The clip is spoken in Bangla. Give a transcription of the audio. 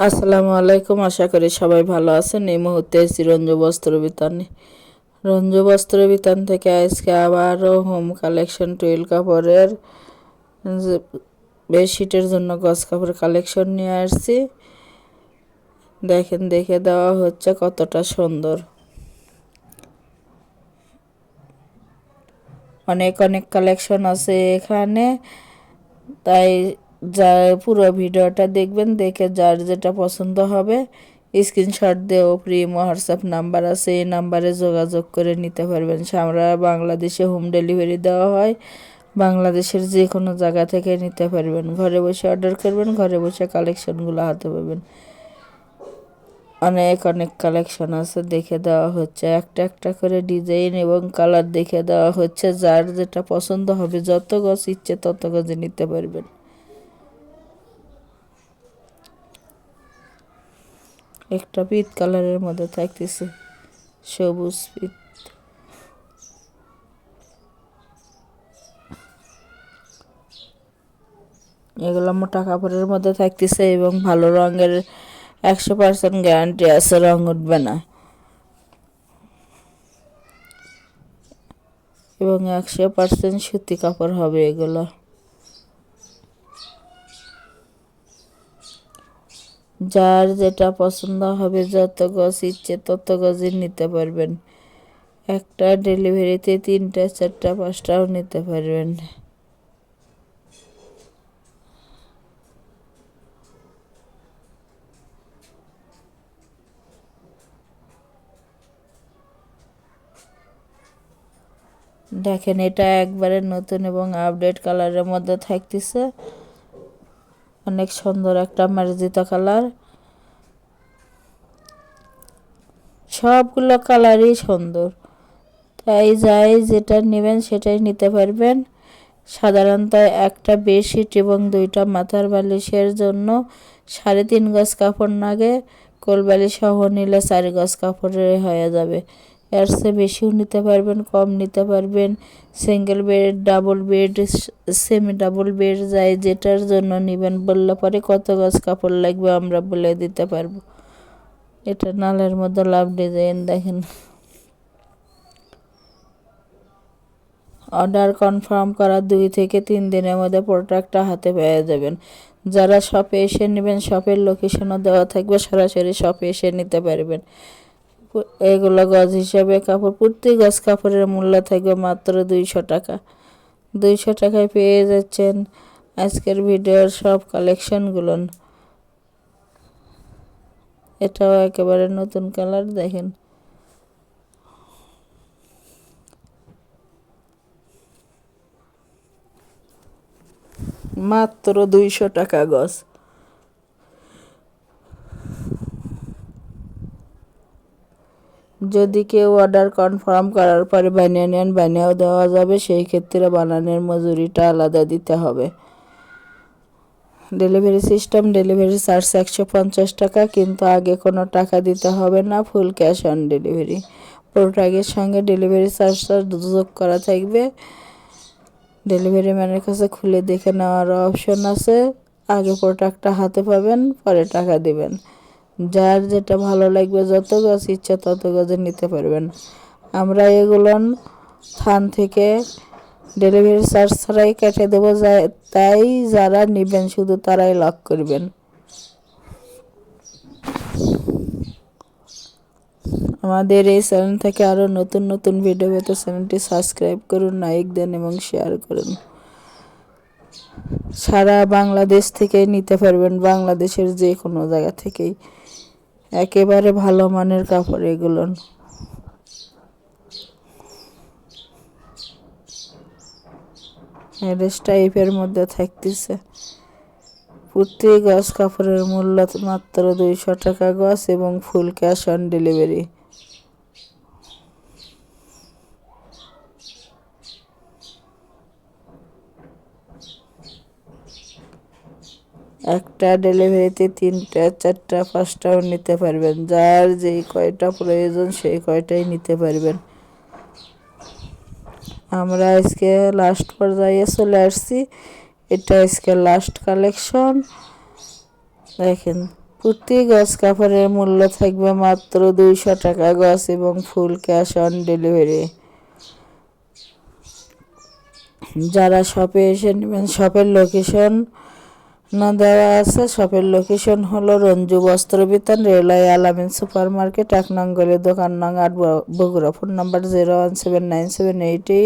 আসসালামু আলাইকুম। আশা করি সবাই ভালো আছেন। এই মুহূর্তে এসেছি রঞ্জু বস্ত্র বিতানে। রঞ্জু বস্ত্র বিতান থেকে আজকে আবারও হোম কালেকশন টুইল কাপড়ের বেডশিটের জন্য গজ কাপড় কালেকশন নিয়ে আসছি। দেখেন, দেখে দেওয়া হচ্ছে কতটা সুন্দর। অনেক অনেক কালেকশন আছে এখানে, তাই যা পুরো ভিডিওটা দেখবেন। দেখে যার যেটা পছন্দ হবে স্ক্রিনশট দিয়েও হোয়াটসঅ্যাপ নাম্বার আছে, এই নাম্বারে যোগাযোগ করে নিতে পারবেন। সারা বাংলাদেশে হোম ডেলিভারি দেওয়া হয়। বাংলাদেশের যে কোনো জায়গা থেকে নিতে পারবেন। ঘরে বসে অর্ডার করবেন, ঘরে বসে কালেকশনগুলো হাতে পাবেন। অনেক অনেক কালেকশন আছে, দেখে দেওয়া হচ্ছে একটা একটা করে ডিজাইন এবং কালার দেখে দেওয়া হচ্ছে। যার যেটা পছন্দ হবে, যত গজ ইচ্ছে তত গজে নিতে পারবেন। একটা পিত কালারের মধ্যে থাকতেছে, সবুজ পিত। এগুলো মোটা কাপড়ের মধ্যে থাকতেছে এবং ভালো রঙের 100% গ্যারান্টি আছে, রং উঠবে না। এবং 100% সুতি কাপড় হবে এগুলো। যার যেটা পছন্দ হবে, যত গজ ইচ্ছে তত গজই নিতে পারবেন। একটা ডেলিভারিতে 3টা 4টা 5টাও নিতে পারবেন। দেখেন, এটা একবারে নতুন এবং আপডেট কালারের মধ্যে থাকতেছে। অনেক সুন্দর একটা মার্জিতা কালার। সবগুলো কালারই সুন্দর, তাই যাই যেটা নেবেন সেটাই নিতে পারবেন। সাধারণত একটা বেডশিট এবং 2টা মাথার বালিশের জন্য 3.5 গজ কাপড় লাগে। কোলবালিশ সহ নিলে 4 গজ কাপড়ে হয়ে যাবে। এর চেয়ে বেশিও নিতে পারবেন, কম নিতে পারবেন। Single bed, double bed, semi double bed, যাই যেটার জন্য নেবেন বললে পরে কত গজ কাপড় লাগবে আমরা বলে দিতে পারবো। এটা নালের মধ্যে লাভ ডিজাইন দেখেন। অর্ডার কনফার্ম করা 2 থেকে 3 দিনের মধ্যে প্রোডাক্টটা হাতে পেয়ে যাবেন। যারা শপে এসে নেবেন, শপের লোকেশনও দেওয়া থাকবে, সরাসরি শপে এসে নিতে পারবেন। এগুলো গজ হিসাবে কাপড়, প্রতি গজ কাপড়ের মূল্য থাকবে মাত্র 200 টাকা। 200 টাকায় পেয়ে যাচ্ছেন আজকের ভিডিওর সব কালেকশনগুলো। এটাও একেবারে নতুন কালার দেখেন। মাত্র 200 টাকা গজ। যদি কেউ অর্ডার কনফার্ম করার পরে বানিয়ে নেন, বানিয়েও দেওয়া যাবে। সেই ক্ষেত্রে বানানোর মজুরিটা আলাদা দিতে হবে। ডেলিভারি সিস্টেম, ডেলিভারি চার্জ 150 টাকা, কিন্তু আগে কোনো টাকা দিতে হবে না, ফুল ক্যাশ অন ডেলিভারি। প্রোডাক্টের সঙ্গে ডেলিভারি চার্জটা যোগ করা থাকবে। ডেলিভারি ম্যানের কাছে খুলে দেখে নেওয়ার অপশন আছে। আগে প্রোডাক্টটা হাতে পাবেন, পরে টাকা দিবেন। যার যেটা ভালো লাগবে, যত গজ ইচ্ছা তত গজে নিতে পারবেন। আমরা এগুলো থান থেকে ডেলিভারি চার্জ ছাড়াই কেটে দেবো, তাই যারা নেবেন শুধু তারাই লক করবেন। আমাদের এই চ্যানেল থেকে আরও নতুন নতুন ভিডিও পেতে চ্যানেলটি সাবস্ক্রাইব করুন, লাইক দেন এবং শেয়ার করুন। সারা বাংলাদেশ থেকে নিতে পারবেন, বাংলাদেশের যে কোনো জায়গা থেকেই। একেবারে ভালো মানের কাপড় এগুলো। এডেস টাইপের মধ্যে থাকতেছে। প্রতি গজ কাপড়ের মূল্য মাত্র 200 টাকা গজ এবং ফুল ক্যাশ অন ডেলিভারি। একটা ডেলিভারিতে 3টা 4টা 5টাও নিতে পারবেন। যার যেই কয়টা প্রয়োজন সেই কয়টাই নিতে পারবেন। আমরা আজকে লাস্ট পর্যায়ে চলে আসছি। এটা আজকে লাস্ট কালেকশন দেখেন। প্রতি গজ কাপড়ের মূল্য থাকবে মাত্র 200 টাকা গজ এবং ফুল ক্যাশ অন ডেলিভারি। যারা শপে এসে নেবেন, শপের লোকেশন না দেওয়া আছে। শপের লোকেশন হলো রঞ্জু বস্ত্র বিতান, রেলওয়ে আলামিন সুপার মার্কেট, 1 নং গলি, দোকান নং 8, বগুড়া। Phone number 0179788